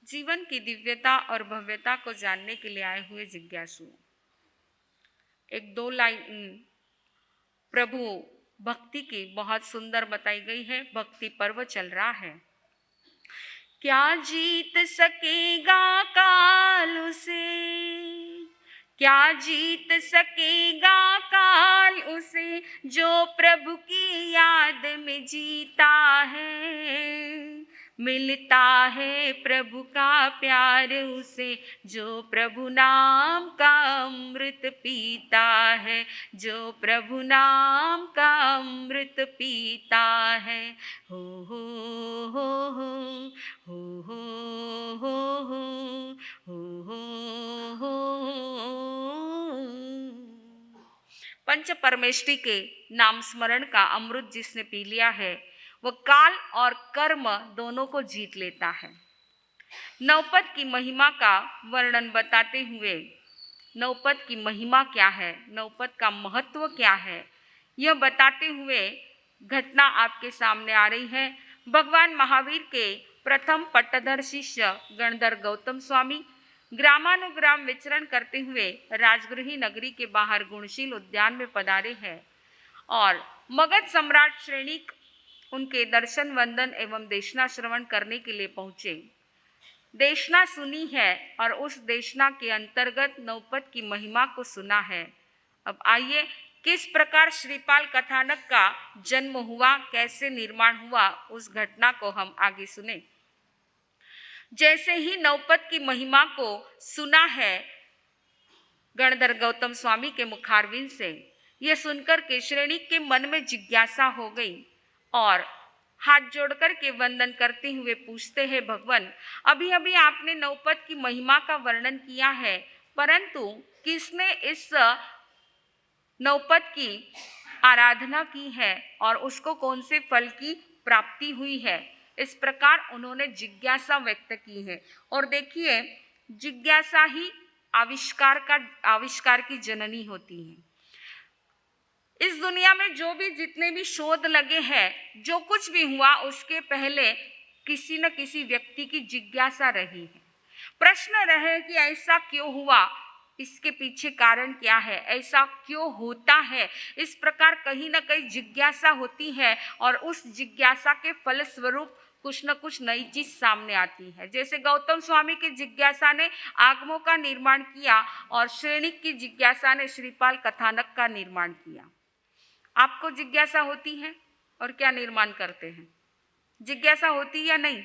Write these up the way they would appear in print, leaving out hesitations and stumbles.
जीवन की दिव्यता और भव्यता को जानने के लिए आए हुए जिज्ञासु, एक दो लाइन प्रभु भक्ति की बहुत सुंदर बताई गई है। भक्ति पर्व चल रहा है। क्या जीत सकेगा काल उसे, क्या जीत सकेगा काल उसे, जो प्रभु की याद में जीता है। मिलता है प्रभु का प्यार उसे, जो प्रभु नाम का अमृत पीता है, जो प्रभु नाम का अमृत पीता है। हो हो हो हो हो हो हो हो हो हो। पंच परमेष्टि के नाम स्मरण का अमृत जिसने पी लिया है वह काल और कर्म दोनों को जीत लेता है। नवपद की महिमा का वर्णन बताते हुए, नवपद की महिमा क्या है, नवपद का महत्व क्या है, यह बताते हुए घटना आपके सामने आ रही है। भगवान महावीर के प्रथम पट्टधर शिष्य गणधर गौतम स्वामी ग्रामानुग्राम विचरण करते हुए राजगृही नगरी के बाहर गुणशील उद्यान में पधारे हैं और मगध सम्राट श्रेणिक उनके दर्शन वंदन एवं देशना श्रवण करने के लिए पहुंचे। देशना सुनी है और उस देशना के अंतर्गत नवपद की महिमा को सुना है। अब आइए किस प्रकार श्रीपाल कथानक का जन्म हुआ, कैसे निर्माण हुआ, उस घटना को हम आगे सुने। जैसे ही नवपद की महिमा को सुना है गणधर गौतम स्वामी के मुखारविंद से, यह सुनकर के श्रेणिक के मन में जिज्ञासा हो गई और हाथ जोड़कर के वंदन करते हुए पूछते हैं, भगवान अभी अभी आपने नवपद की महिमा का वर्णन किया है, परंतु किसने इस नवपद की आराधना की है और उसको कौन से फल की प्राप्ति हुई है। इस प्रकार उन्होंने जिज्ञासा व्यक्त की है। और देखिए, जिज्ञासा ही आविष्कार की जननी होती है। इस दुनिया में जो भी जितने भी शोध लगे हैं, जो कुछ भी हुआ उसके पहले किसी न किसी व्यक्ति की जिज्ञासा रही है। प्रश्न रहे कि ऐसा क्यों हुआ, इसके पीछे कारण क्या है, ऐसा क्यों होता है। इस प्रकार कहीं न कहीं जिज्ञासा होती है और उस जिज्ञासा के फलस्वरूप कुछ न कुछ नई चीज सामने आती है। जैसे गौतम स्वामी की जिज्ञासा ने आगमों का निर्माण किया और श्रेणिक की जिज्ञासा ने श्रीपाल कथानक का निर्माण किया। आपको जिज्ञासा होती है और क्या निर्माण करते हैं? जिज्ञासा होती या नहीं?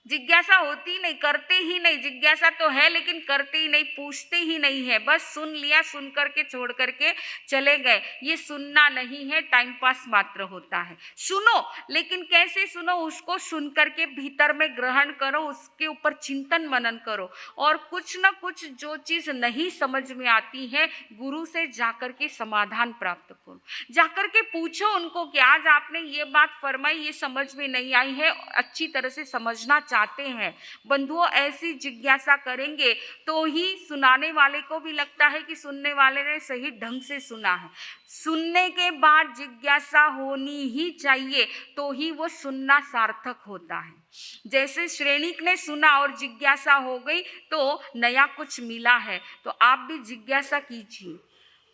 जिज्ञासा होती नहीं, करते ही नहीं। जिज्ञासा तो है लेकिन करते ही नहीं, पूछते ही नहीं है। बस सुन लिया, सुन करके छोड़ करके चले गए। ये सुनना नहीं है, टाइम पास मात्र होता है। सुनो, लेकिन कैसे सुनो, उसको सुन करके भीतर में ग्रहण करो, उसके ऊपर चिंतन मनन करो और कुछ न कुछ जो चीज नहीं समझ में आती है गुरु से जाकर के समाधान प्राप्त करो। जाकर के पूछो उनको कि आज आपने ये बात फरमाई, ये समझ में नहीं आई है, अच्छी तरह से समझना चाहते हैं। बंधुओं, ऐसी जिज्ञासा करेंगे तो ही सुनाने वाले को भी लगता है कि सुनने वाले ने सही ढंग से सुना है। सुनने के बाद जिज्ञासा होनी ही चाहिए, तो ही वो सुनना सार्थक होता है। जैसे श्रेणिक ने सुना और जिज्ञासा हो गई तो नया कुछ मिला है, तो आप भी जिज्ञासा कीजिए।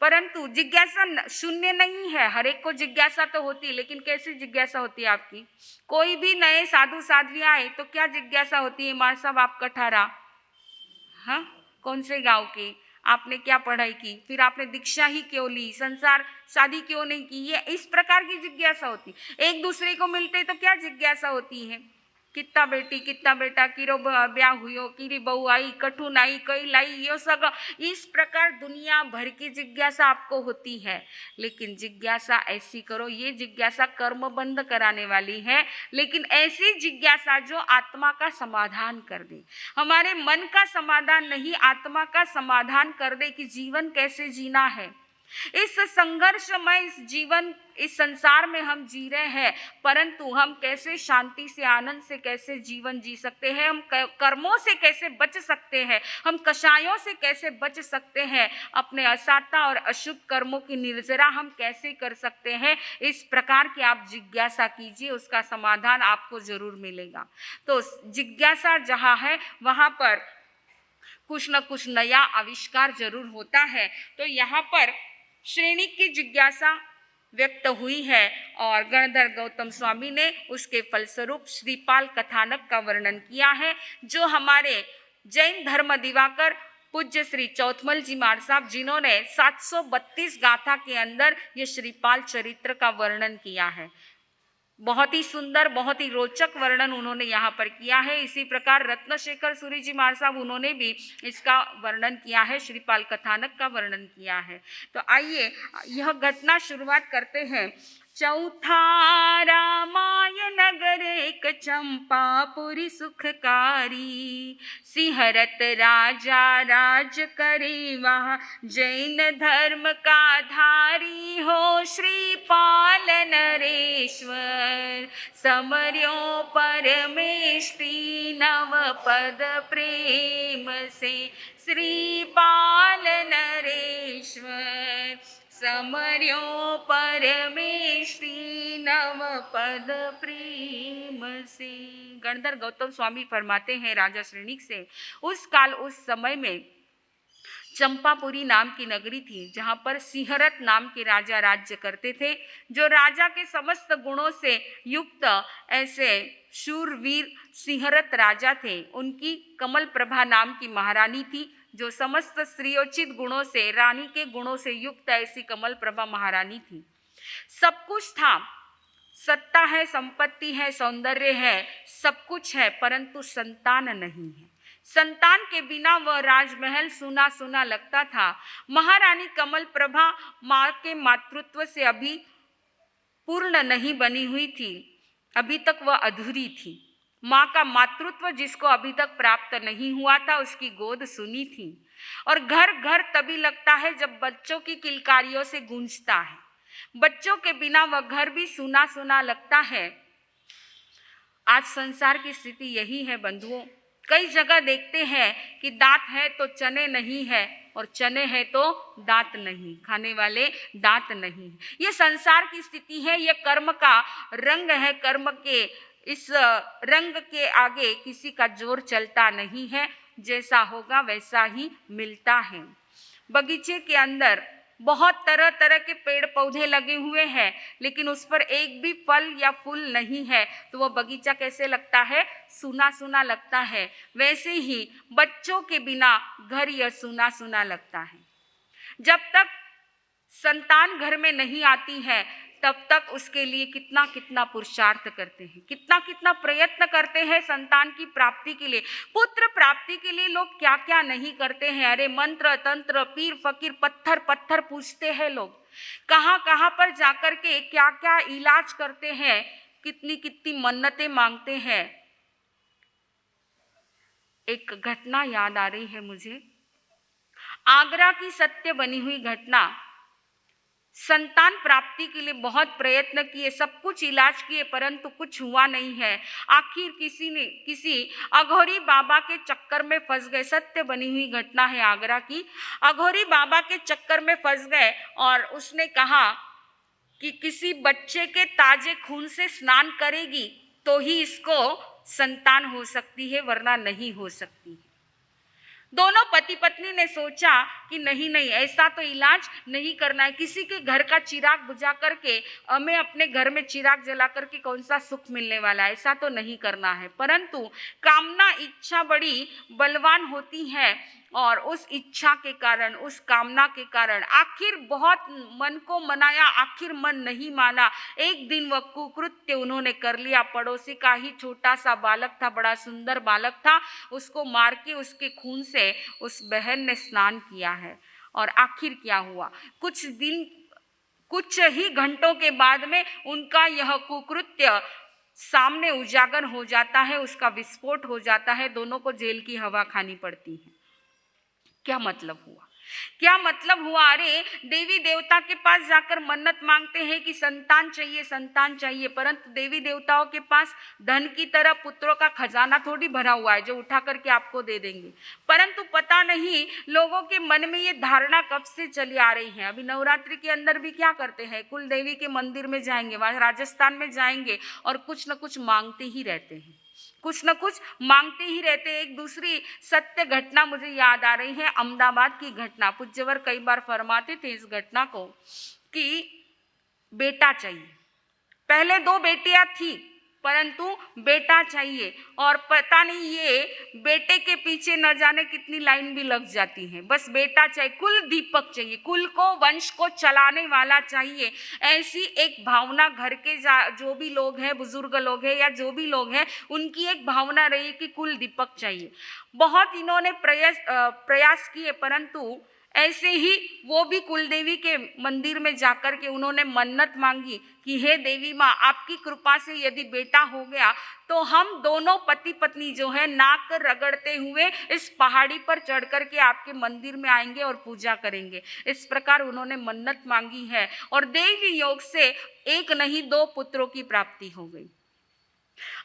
परंतु जिज्ञासा शून्य नहीं है, हर एक को जिज्ञासा तो होती है, लेकिन कैसी जिज्ञासा होती है आपकी? कोई भी नए साधु साध्वी आए तो क्या जिज्ञासा होती है? मार साहब आप कठारा, हाँ, कौन से गांव के, आपने क्या पढ़ाई की, फिर आपने दीक्षा ही क्यों ली, संसार शादी क्यों नहीं की, ये इस प्रकार की जिज्ञासा होती। एक दूसरे को मिलते तो क्या जिज्ञासा होती है? कितना बेटी कितना बेटा, किरो ब्याह हुयो, किरी बहू आई, कठुन आई, कई लाई, ये सब इस प्रकार दुनिया भर की जिज्ञासा आपको होती है। लेकिन जिज्ञासा ऐसी करो, ये जिज्ञासा कर्म बंद कराने वाली है, लेकिन ऐसी जिज्ञासा जो आत्मा का समाधान कर दे, हमारे मन का समाधान नहीं, आत्मा का समाधान कर दे कि जीवन कैसे जीना है, इस संघर्षमय इस जीवन, इस संसार में हम जी रहे हैं, परंतु हम कैसे शांति से, आनंद से कैसे जीवन जी सकते हैं, हम कर्मों से कैसे बच सकते हैं, हम कषायों से कैसे बच सकते हैं, अपने असाता और अशुभ कर्मों की निर्जरा हम कैसे कर सकते हैं, इस प्रकार की आप जिज्ञासा कीजिए, उसका समाधान आपको जरूर मिलेगा। तो जिज्ञासा जहाँ है वहाँ पर कुछ न कुछ नया आविष्कार जरूर होता है। तो यहाँ पर श्रेणी की जिज्ञासा व्यक्त हुई है और गणधर गौतम स्वामी ने उसके फलस्वरूप श्रीपाल कथानक का वर्णन किया है, जो हमारे जैन धर्म दिवाकर पूज्य श्री चौथमल जी महाराज साहब, जिन्होंने 732 गाथा के अंदर ये श्रीपाल चरित्र का वर्णन किया है। बहुत ही सुंदर, बहुत ही रोचक वर्णन उन्होंने यहाँ पर किया है। इसी प्रकार रत्नशेखर सूरी जी महाराज साहब, उन्होंने भी इसका वर्णन किया है, श्रीपाल कथानक का वर्णन किया है। तो आइए यह घटना शुरुआत करते हैं। चौथा रामायण नगर एक चंपापुरी सुखकारी, सिंहरत राजा राज करे वहाँ, जैन धर्म का धारी हो श्रीपाल नरेश्वर, समर्यो परमेष्टि नव पद प्रेम से, श्रीपाल नरेश्वर समर्यो परमेष्टि नव पद प्रेम से। गणधर गौतम स्वामी फरमाते हैं राजा श्रेणिक से, उस काल उस समय में चंपापुरी नाम की नगरी थी, जहाँ पर सिंहरत नाम के राजा राज्य करते थे, जो राजा के समस्त गुणों से युक्त ऐसे शूरवीर सिंहरत राजा थे। उनकी कमल प्रभा नाम की महारानी थी, जो समस्त स्त्रियोचित गुणों से, रानी के गुणों से युक्त ऐसी कमल प्रभा महारानी थी। सब कुछ था, सत्ता है, संपत्ति है, सौंदर्य है, सब कुछ है, परंतु संतान नहीं है। संतान के बिना वह राजमहल सुना सुना लगता था। महारानी कमल प्रभा माँ के मातृत्व से अभी पूर्ण नहीं बनी हुई थी, अभी तक वह अधूरी थी। माँ का मातृत्व जिसको अभी तक प्राप्त नहीं हुआ था, उसकी गोद सुनी थी। और घर घर तभी लगता है जब बच्चों की किलकारियों से गूंजता है। बच्चों के बिना वह घर भी सुना सुना लगता है। आज संसार की स्थिति यही है बंधुओं। कई जगह देखते हैं कि दांत है तो चने नहीं है, और चने है तो दांत नहीं, खाने वाले दांत नहीं। ये संसार की स्थिति है, ये कर्म का रंग है। कर्म के इस रंग के आगे किसी का जोर चलता नहीं है, जैसा होगा वैसा ही मिलता है। बगीचे के अंदर बहुत तरह तरह के पेड़ पौधे लगे हुए हैं, लेकिन उस पर एक भी फल या फूल नहीं है, तो वह बगीचा कैसे लगता है? सूना सूना लगता है। वैसे ही बच्चों के बिना घर यह सूना सूना लगता है। जब तक संतान घर में नहीं आती है, तब तक उसके लिए कितना कितना पुरुषार्थ करते हैं, कितना कितना प्रयत्न करते हैं संतान की प्राप्ति के लिए। पुत्र प्राप्ति के लिए लोग क्या क्या नहीं करते हैं। अरे मंत्र तंत्र, पीर फकीर, पत्थर पत्थर पूछते हैं लोग, कहाँ कहाँ पर जाकर के क्या क्या इलाज करते हैं, कितनी कितनी मन्नतें मांगते हैं। एक घटना याद आ रही है मुझे, आगरा की सत्य बनी हुई घटना। संतान प्राप्ति के लिए बहुत प्रयत्न किए, सब कुछ इलाज किए, परंतु कुछ हुआ नहीं है। आखिर किसी अघोरी बाबा के चक्कर में फंस गए। सत्य बनी हुई घटना है आगरा की। अघोरी बाबा के चक्कर में फंस गए और उसने कहा कि किसी बच्चे के ताजे खून से स्नान करेगी तो ही इसको संतान हो सकती है, वरना नहीं हो सकती। दोनों पति पत्नी ने सोचा कि नहीं नहीं, ऐसा तो इलाज नहीं करना है। किसी के घर का चिराग बुझा करके हमें अपने घर में चिराग जला करके कौन सा सुख मिलने वाला है, ऐसा तो नहीं करना है। परंतु कामना, इच्छा बड़ी बलवान होती है, और उस इच्छा के कारण, उस कामना के कारण आखिर बहुत मन को मनाया, आखिर मन नहीं माना। एक दिन वह कुकृत्य उन्होंने कर लिया। पड़ोसी का ही छोटा सा बालक था, बड़ा सुंदर बालक था, उसको मार के उसके खून से उस बहन ने स्नान किया है। और आखिर क्या हुआ? कुछ ही घंटों के बाद में उनका यह कुकृत्य सामने उजागर हो जाता है, उसका विस्फोट हो जाता है, दोनों को जेल की हवा खानी पड़ती है। क्या मतलब हुआ? क्या मतलब हुआ? अरे देवी देवता के पास जाकर मन्नत मांगते हैं कि संतान चाहिए, संतान चाहिए, परंतु देवी देवताओं के पास धन की तरह पुत्रों का खजाना थोड़ी भरा हुआ है जो उठा करके आपको दे देंगे। परंतु पता नहीं लोगों के मन में ये धारणा कब से चली आ रही है। अभी नवरात्रि के अंदर भी क्या करते हैं, कुल देवी के मंदिर में जाएंगे, वहाँ राजस्थान में जाएंगे और कुछ न कुछ मांगते ही रहते हैं, कुछ न कुछ मांगते ही रहते हैं। एक दूसरी सत्य घटना मुझे याद आ रही है, अहमदाबाद की घटना। पूज्यवर कई बार फरमाते थे इस घटना को कि बेटा चाहिए। पहले 2 बेटियां थी, परंतु बेटा चाहिए, और पता नहीं ये बेटे के पीछे न जाने कितनी लाइन भी लग जाती है। बस बेटा चाहिए, कुल दीपक चाहिए, कुल को, वंश को चलाने वाला चाहिए। ऐसी एक भावना घर के जो भी लोग हैं, बुजुर्ग लोग हैं या जो भी लोग हैं, उनकी एक भावना रही कि कुल दीपक चाहिए। बहुत इन्होंने प्रयास किए, परंतु ऐसे ही वो भी कुलदेवी के मंदिर में जाकर के उन्होंने मन्नत मांगी कि हे देवी माँ, आपकी कृपा से यदि बेटा हो गया तो हम दोनों पति पत्नी जो है नाक रगड़ते हुए इस पहाड़ी पर चढ़ करके आपके मंदिर में आएंगे और पूजा करेंगे। इस प्रकार उन्होंने मन्नत मांगी है और देवी योग से एक नहीं 2 पुत्रों की प्राप्ति हो गई।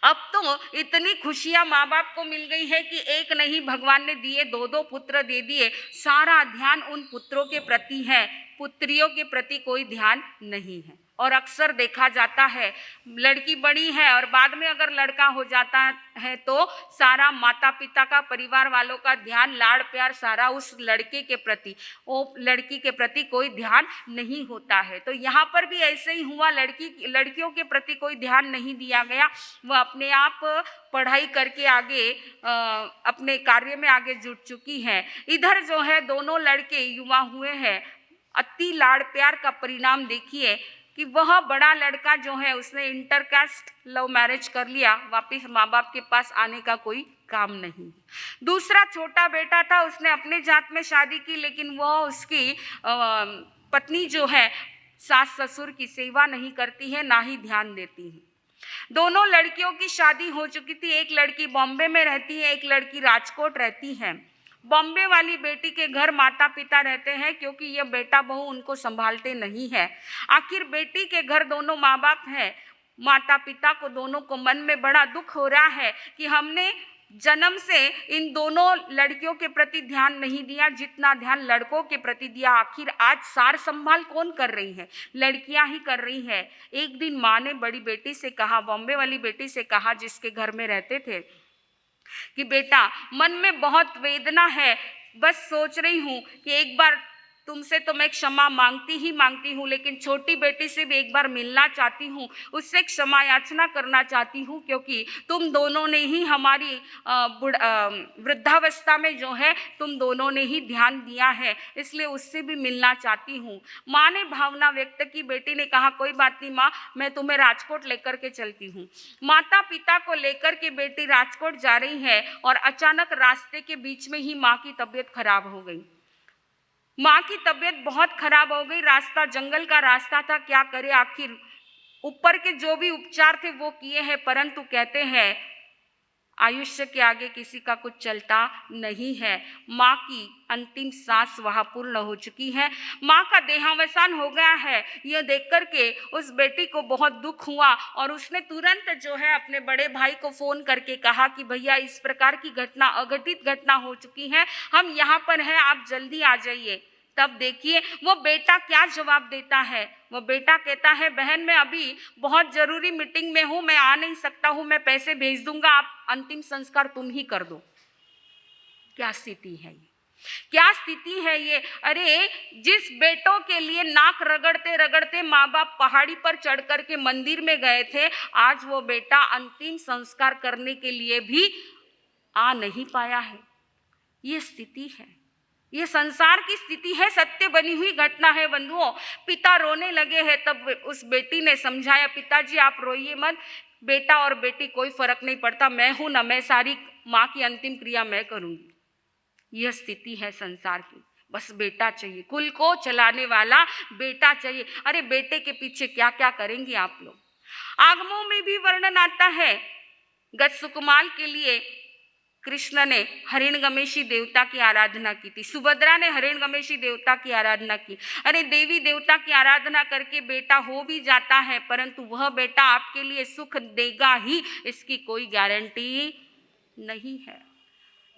अब तो इतनी खुशियां माँ बाप को मिल गई है कि एक नहीं भगवान ने दिए, 2-2 पुत्र दे दिए। सारा ध्यान उन पुत्रों के प्रति है, पुत्रियों के प्रति कोई ध्यान नहीं है। और अक्सर देखा जाता है लड़की बड़ी है और बाद में अगर लड़का हो जाता है तो सारा माता पिता का, परिवार वालों का ध्यान, लाड़ प्यार सारा उस लड़के के प्रति, वो लड़की के प्रति कोई ध्यान नहीं होता है। तो यहाँ पर भी ऐसे ही हुआ, लड़कियों के प्रति कोई ध्यान नहीं दिया गया। वह अपने आप पढ़ाई करके आगे अपने कार्य में आगे जुट चुकी हैं। इधर जो है दोनों लड़के युवा हुए हैं। अति लाड़ प्यार का परिणाम देखिए कि वह बड़ा लड़का जो है उसने इंटरकास्ट लव मैरिज कर लिया, वापिस माँ बाप के पास आने का कोई काम नहीं। दूसरा छोटा बेटा था, उसने अपने जात में शादी की, लेकिन वह उसकी पत्नी जो है सास ससुर की सेवा नहीं करती है, ना ही ध्यान देती है। दोनों लड़कियों की शादी हो चुकी थी, एक लड़की बॉम्बे में रहती है, एक लड़की राजकोट रहती है। बॉम्बे वाली बेटी के घर माता पिता रहते हैं क्योंकि यह बेटा बहू उनको संभालते नहीं है। आखिर बेटी के घर दोनों माँ बाप हैं, माता पिता को दोनों को मन में बड़ा दुख हो रहा है कि हमने जन्म से इन दोनों लड़कियों के प्रति ध्यान नहीं दिया जितना ध्यान लड़कों के प्रति दिया। आखिर आज सार संभाल कौन कर रही है? लड़कियां ही कर रही है। एक दिन माँ ने बड़ी बेटी से कहा, बॉम्बे वाली बेटी से कहा जिसके घर में रहते थे, कि बेटा मन में बहुत वेदना है, बस सोच रही हूँ कि एक बार तुमसे तो मैं क्षमा मांगती ही मांगती हूँ, लेकिन छोटी बेटी से भी एक बार मिलना चाहती हूँ, उससे क्षमा याचना करना चाहती हूँ, क्योंकि तुम दोनों ने ही हमारी वृद्धावस्था में जो है तुम दोनों ने ही ध्यान दिया है, इसलिए उससे भी मिलना चाहती हूँ। माँ ने भावना व्यक्त की। बेटी ने कहा कोई बात नहीं माँ, मैं तुम्हें राजकोट लेकर के चलती हूँ। माता पिता को लेकर के बेटी राजकोट जा रही है और अचानक रास्ते के बीच में ही माँ की तबीयत खराब हो गई। माँ की तबीयत बहुत खराब हो गई। रास्ता जंगल का रास्ता था, क्या करे, आखिर ऊपर के जो भी उपचार थे वो किए हैं, परंतु कहते हैं आयुष्य के आगे किसी का कुछ चलता नहीं है। माँ की अंतिम सांस वहाँ पूर्ण हो चुकी है, माँ का देहावसान हो गया है। यह देख कर के उस बेटी को बहुत दुख हुआ और उसने तुरंत जो है अपने बड़े भाई को फोन करके कहा कि भैया इस प्रकार की घटना, अघटित घटना हो चुकी है, हम यहाँ पर हैं, आप जल्दी आ जाइए। तब देखिए वो बेटा क्या जवाब देता है। वो बेटा कहता है बहन मैं अभी बहुत जरूरी मीटिंग में हूँ, मैं आ नहीं सकता हूँ, मैं पैसे भेज दूंगा, आप अंतिम संस्कार तुम ही कर दो। क्या स्थिति है ये, क्या स्थिति है ये? अरे जिस बेटों के लिए नाक रगड़ते रगड़ते माँ बाप पहाड़ी पर चढ़ करके मंदिर में गए थे, आज वो बेटा अंतिम संस्कार करने के लिए भी आ नहीं पाया है। ये स्थिति है, ये संसार की स्थिति है, सत्य बनी हुई घटना है बंधुओं। पिता रोने लगे हैं, तब उस बेटी ने समझाया पिताजी आप रोइए मत, बेटा और बेटी कोई फर्क नहीं पड़ता, मैं हूं ना, मैं सारी माँ की अंतिम क्रिया मैं करूंगी। यह स्थिति है संसार की, बस बेटा चाहिए, कुल को चलाने वाला बेटा चाहिए। अरे बेटे के पीछे क्या क्या करेंगे आप लोग। आगमों में भी वर्णन आता है, गत सुकुमाल के लिए कृष्ण ने हिरण्यगमेशी देवता की आराधना की थी, सुभद्रा ने हिरण्यगमेशी देवता की आराधना की। अरे देवी देवता की आराधना करके बेटा हो भी जाता है, परंतु वह बेटा आपके लिए सुख देगा ही, इसकी कोई गारंटी नहीं है।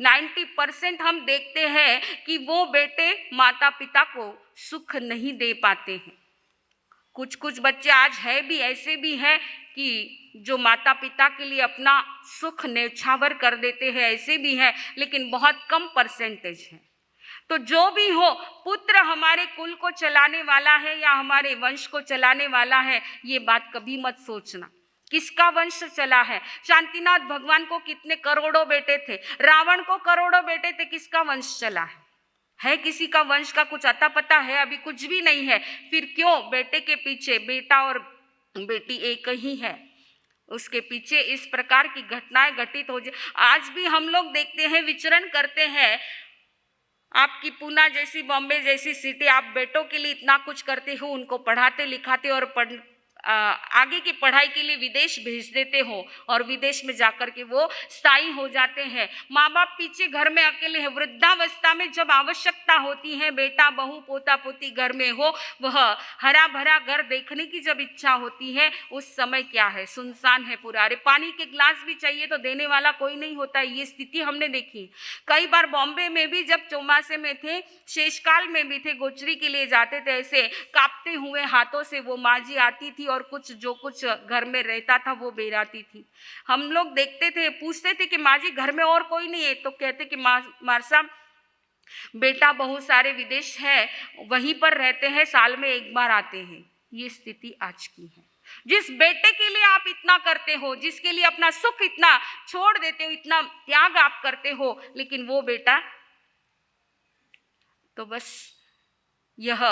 90% हम देखते हैं कि वो बेटे माता पिता को सुख नहीं दे पाते हैं। कुछ कुछ बच्चे आज है भी ऐसे भी हैं कि जो माता पिता के लिए अपना सुख न्यौछावर कर देते हैं, ऐसे भी हैं, लेकिन बहुत कम परसेंटेज है। तो जो भी हो, पुत्र हमारे कुल को चलाने वाला है या हमारे वंश को चलाने वाला है, ये बात कभी मत सोचना। किसका वंश चला है? शांतिनाथ भगवान को कितने करोड़ों बेटे थे, रावण को करोड़ों बेटे थे, किसका वंश चला है किसी का वंश का कुछ अता पता है? अभी कुछ भी नहीं है। फिर क्यों बेटे के पीछे, बेटा और बेटी एक ही है, उसके पीछे इस प्रकार की घटनाएं घटित हो जाए। आज भी हम लोग देखते हैं, विचरण करते हैं, आपकी पूना जैसी, बॉम्बे जैसी सिटी, आप बेटों के लिए इतना कुछ करते हो, उनको पढ़ाते लिखाते और आगे की पढ़ाई के लिए विदेश भेज देते हो और विदेश में जाकर के वो स्थायी हो जाते हैं। माँ बाप पीछे घर में अकेले हैं। वृद्धावस्था में जब आवश्यकता होती है, बेटा बहू पोता पोती घर में हो, वह हरा भरा घर देखने की जब इच्छा होती है, उस समय क्या है? सुनसान है पूरा। अरे पानी के ग्लास भी चाहिए तो देने वाला कोई नहीं होता। ये स्थिति हमने देखी कई बार। बॉम्बे में भी जब चौमासे में थे, शेषकाल में भी थे, गोचरी के लिए जाते थे, ऐसे कांपते हुए हाथों से वो माँ जी आती थी और कुछ जो कुछ घर में रहता था वो बेराती थी। हम लोग देखते थे, पूछते थे कि माँ जी घर में और कोई नहीं है? तो कहते कि मार साहब बेटा बहुत सारे विदेश है, वहीं पर रहते हैं, साल में एक बार आते हैं। ये स्थिति आज की है। जिस बेटे के लिए आप इतना करते हो, जिसके लिए अपना सुख इतना छोड़ देते हो, इतना त्याग आप करते हो, लेकिन वो बेटा, तो बस यह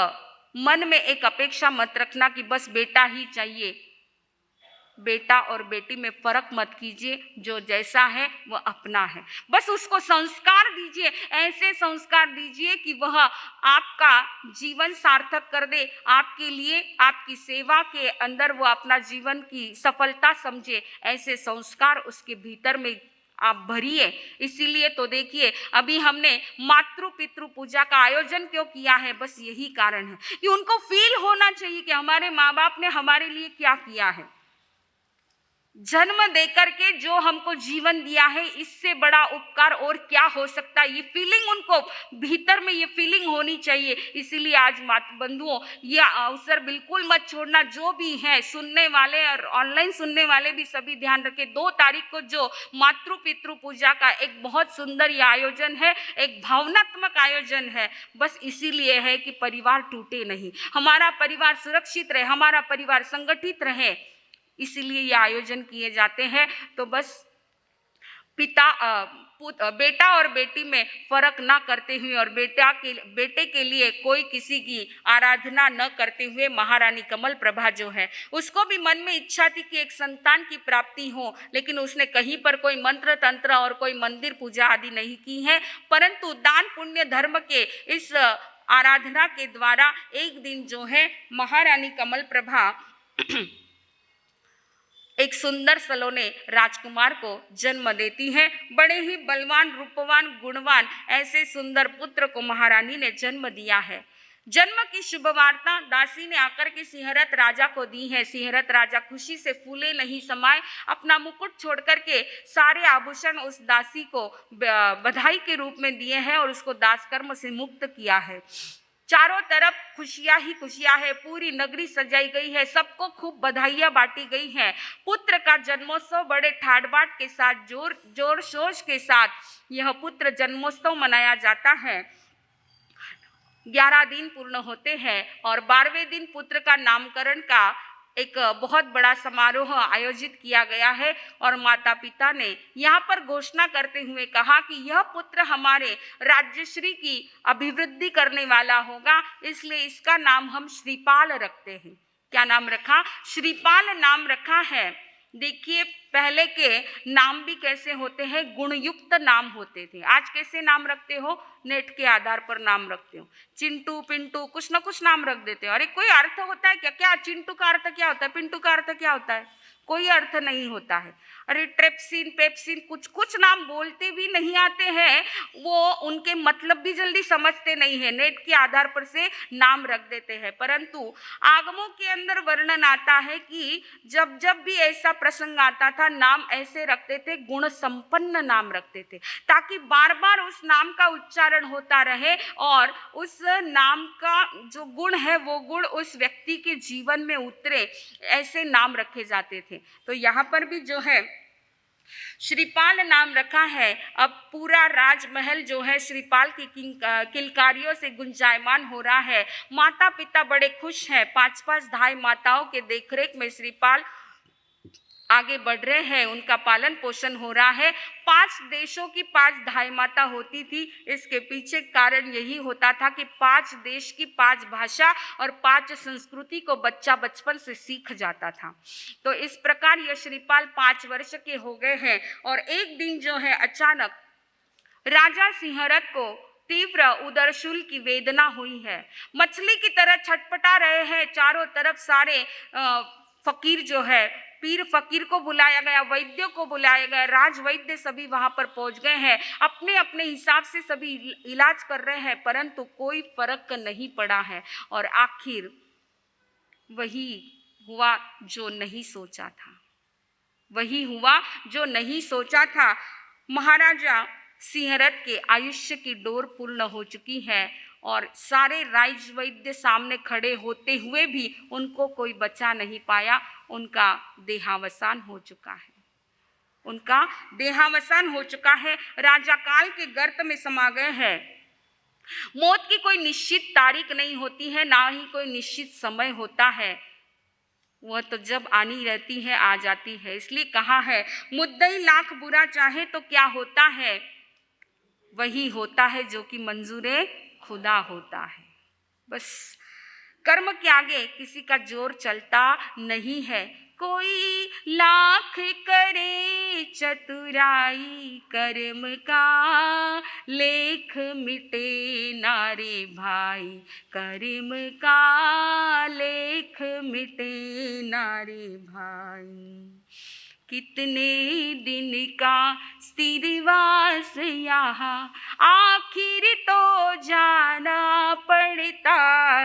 मन में एक अपेक्षा मत रखना कि बस बेटा ही चाहिए। बेटा और बेटी में फर्क मत कीजिए, जो जैसा है वह अपना है। बस उसको संस्कार दीजिए, ऐसे संस्कार दीजिए कि वह आपका जीवन सार्थक कर दे, आपके लिए आपकी सेवा के अंदर वो अपना जीवन की सफलता समझे। ऐसे संस्कार उसके भीतर में आप भरिए। इसीलिए तो देखिए, अभी हमने मातृ पितृ पूजा का आयोजन क्यों किया है? बस यही कारण है कि उनको फील होना चाहिए कि हमारे माँ बाप ने हमारे लिए क्या किया है। जन्म देकर के जो हमको जीवन दिया है, इससे बड़ा उपकार और क्या हो सकता है? ये फीलिंग उनको भीतर में, ये फीलिंग होनी चाहिए। इसीलिए आज माता बंधुओं, ये अवसर बिल्कुल मत छोड़ना। जो भी है सुनने वाले और ऑनलाइन सुनने वाले भी सभी ध्यान रखें। 2 तारीख को जो मातृ पितृ पूजा का एक बहुत सुंदर ये आयोजन है, एक भावनात्मक आयोजन है। बस इसीलिए है कि परिवार टूटे नहीं, हमारा परिवार सुरक्षित रहे, हमारा परिवार संगठित रहे, इसीलिए ये आयोजन किए जाते हैं। तो बस बेटा और बेटी में फर्क ना करते हुए और बेटे के लिए कोई किसी की आराधना न करते हुए, महारानी कमल प्रभा जो है, उसको भी मन में इच्छा थी कि एक संतान की प्राप्ति हो, लेकिन उसने कहीं पर कोई मंत्र तंत्र और कोई मंदिर पूजा आदि नहीं की है, परंतु दान पुण्य धर्म के इस आराधना के द्वारा एक दिन जो है महारानी कमल प्रभा एक सुंदर सलोने राजकुमार को जन्म देती है। बड़े ही बलवान, रूपवान, गुणवान ऐसे सुंदर पुत्र को महारानी ने जन्म दिया है। जन्म की शुभ वार्ता दासी ने आकर के सिंहरथ राजा को दी है। सिंहरथ राजा खुशी से फूले नहीं समाये, अपना मुकुट छोड़ करके सारे आभूषण उस दासी को बधाई के रूप में दिए हैं और उसको दास कर्म से मुक्त किया है। चारों तरफ खुशियां ही खुशियां है, पूरी नगरी सजाई गई है, सबको खूब बधाइयां बांटी गई हैं। पुत्र का जन्मोत्सव बड़े ठाट बाट के साथ, जोर शोर के साथ यह पुत्र जन्मोत्सव मनाया जाता है। 11 दिन पूर्ण होते हैं और 12वें दिन पुत्र का नामकरण का एक बहुत बड़ा समारोह आयोजित किया गया है और माता पिता ने यहाँ पर घोषणा करते हुए कहा कि यह पुत्र हमारे राज्यश्री की अभिवृद्धि करने वाला होगा, इसलिए इसका नाम हम श्रीपाल रखते हैं। क्या नाम रखा? श्रीपाल नाम रखा है। देखिए, पहले के नाम भी कैसे होते हैं, गुणयुक्त नाम होते थे। आज कैसे नाम रखते हो? नेट के आधार पर नाम रखते हो, चिंटू पिंटू कुछ ना कुछ नाम रख देते हो। अरे कोई अर्थ होता है क्या? क्या चिंटू का अर्थ क्या होता है? पिंटू का अर्थ क्या होता है? कोई अर्थ नहीं होता है। अरे ट्रेप्सिन पेप्सिन कुछ कुछ नाम बोलते भी नहीं आते हैं, वो उनके मतलब भी जल्दी समझते नहीं है, नेट के आधार पर से नाम रख देते हैं। परंतु आगमों के अंदर वर्णन आता है कि जब जब भी ऐसा प्रसंग आता था, नाम ऐसे रखते थे, गुण संपन्न नाम रखते थे, ताकि बार बार उस नाम का उच्चारण होता रहे और उस नाम का जो गुण है वो गुण उस व्यक्ति के जीवन में उतरे, ऐसे नाम रखे जाते थे। तो यहाँ पर भी जो है श्रीपाल नाम रखा है। अब पूरा राजमहल जो है श्रीपाल की किलकारियों से गुंजायमान हो रहा है। माता पिता बड़े खुश हैं, 5-5 धाई माताओं के देखरेख में श्रीपाल आगे बढ़ रहे हैं, उनका पालन पोषण हो रहा है। 5 देशों की 5 धाई माता होती थी। इसके पीछे कारण यही होता था कि 5 देश की 5 भाषा और 5 संस्कृति को बच्चा बचपन से सीख जाता था। तो इस प्रकार ये श्रीपाल 5 वर्ष के हो गए हैं और एक दिन जो है अचानक राजा सिंहरथ को तीव्र उदरशूल की वेदना हुई है। मछली की तरह छटपटा रहे हैं चारों तरफ। सारे फकीर जो है, पीर फकीर को बुलाया गया, वैद्यों को बुलाया गया, राज वैद्य सभी वहां पर पहुंच गए हैं, अपने अपने हिसाब से सभी इलाज कर रहे हैं, परंतु कोई फर्क नहीं पड़ा है। और आखिर वही हुआ जो नहीं सोचा था, वही हुआ जो नहीं सोचा था। महाराजा सिंहरथ के आयुष्य की डोर पूर्ण हो चुकी है और सारे राज वैद्य सामने खड़े होते हुए भी उनको कोई बचा नहीं पाया। उनका देहावसान हो चुका है, उनका देहावसान हो चुका है। राजा काल के गर्त में समा गए हैं। मौत की कोई निश्चित तारीख नहीं होती है, ना ही कोई निश्चित समय होता है, वह तो जब आनी रहती है आ जाती है। इसलिए कहा है, मुद्दई लाख बुरा चाहे तो क्या होता है, वही होता है जो कि मंजूरे खुदा होता है। बस कर्म के आगे किसी का जोर चलता नहीं है। कोई लाख करे चतुराई, कर्म का लेख मिटे नारे भाई, कर्म का लेख मिटे नारे भाई। कितने दिन का स्थिरवास यहाँ, आखिर तो जाना पड़ता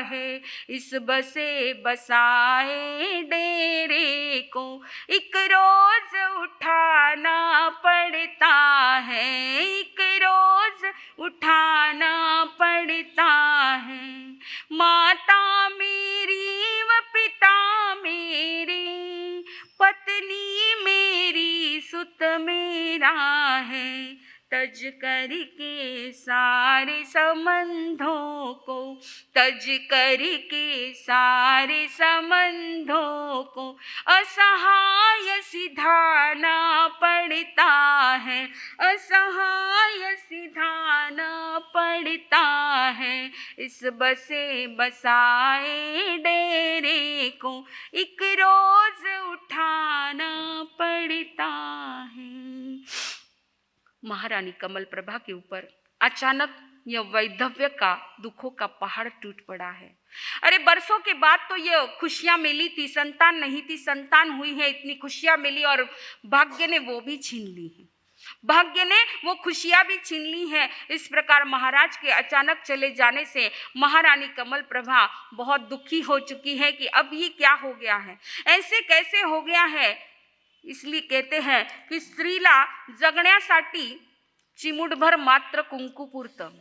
है। इस बसे बसाए डेरे को एक रोज उठाना पड़ता है, एक रोज उठाना पड़ता है। माता मेरी व पिता मेरे, पत्नी मेरी सुत मेरा है, तज करके सारे संबंधों को, तज करके सारे संबंधों को असहाय सिधाना पड़ता है, असहाय सिधाना पड़ता है। इस बसे बसाए डेरे को एक रोज उठाना पड़ता है। महारानी कमल प्रभा के ऊपर अचानक यह वैधव्य का दुखों का पहाड़ टूट पड़ा है। अरे बरसों के बाद तो ये खुशियां मिली थी, संतान नहीं थी, संतान हुई है, इतनी खुशियां मिली और भाग्य ने वो भी छीन ली है, भाग्य ने वो खुशियां भी छीन ली है। इस प्रकार महाराज के अचानक चले जाने से महारानी कमल प्रभा बहुत दुखी हो चुकी है कि अब ये क्या हो गया है, ऐसे कैसे हो गया है। इसलिए कहते हैं की स्त्रीला जगण्यासाठी चिमुटभर मात्र कुंकू पुरतं,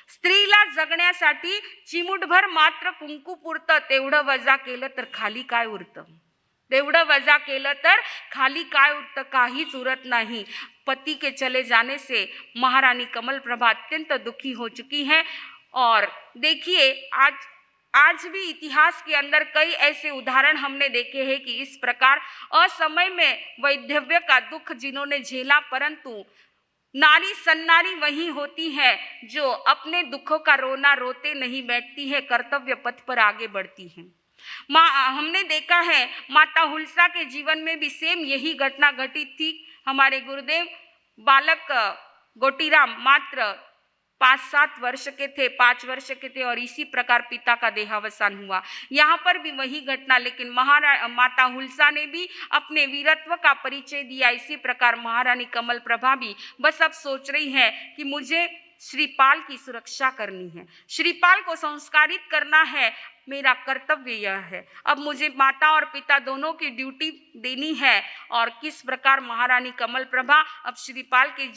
स्त्रीला जगण्यासाठी चिमुटभर मात्र कुंकू पुरतं, तेवढं वजा केलं तर खाली काय उरतं, तेवढं वजा केलं तर खाली काय उरतं, काहीच उरत नहीं। पति के चले जाने से महारानी कमल प्रभा अत्यंत दुखी हो चुकी है। और देखिए आज भी इतिहास के अंदर कई ऐसे उदाहरण हमने देखे हैं कि इस प्रकार असमय में वैधव्य का दुख जिन्होंने झेला, परंतु नारी सन्नारी वही होती है जो अपने दुखों का रोना रोते नहीं बैठती है, कर्तव्य पथ पर आगे बढ़ती है। हमने देखा है माता हुल्सा के जीवन में भी सेम यही घटना घटित थी। हमारे गुरुदेव बालक गोटीराम मात्र 5-7 वर्ष के थे, 5 वर्ष के थे और इसी प्रकार पिता का देहावसान हुआ। यहाँ पर भी वही घटना, लेकिन माता हुल्सा ने भी अपने वीरत्व का परिचय दिया। इसी प्रकार महारानी कमल प्रभा भी बस अब सोच रही है कि मुझे श्रीपाल की सुरक्षा करनी है, श्रीपाल को संस्कारित करना है, मेरा कर्तव्य यह है। अब मुझे माता और पिता दोनों की ड्यूटी देनी है और किस प्रकार महारानी कमल प्रभा अब श्रीपाल के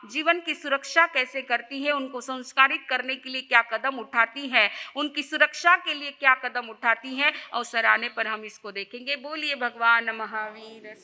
जीवन की सुरक्षा कैसे करती है, उनको संस्कारित करने के लिए क्या कदम उठाती है, उनकी सुरक्षा के लिए क्या कदम उठाती है, अवसर आने पर हम इसको देखेंगे। बोलिए भगवान महावीर।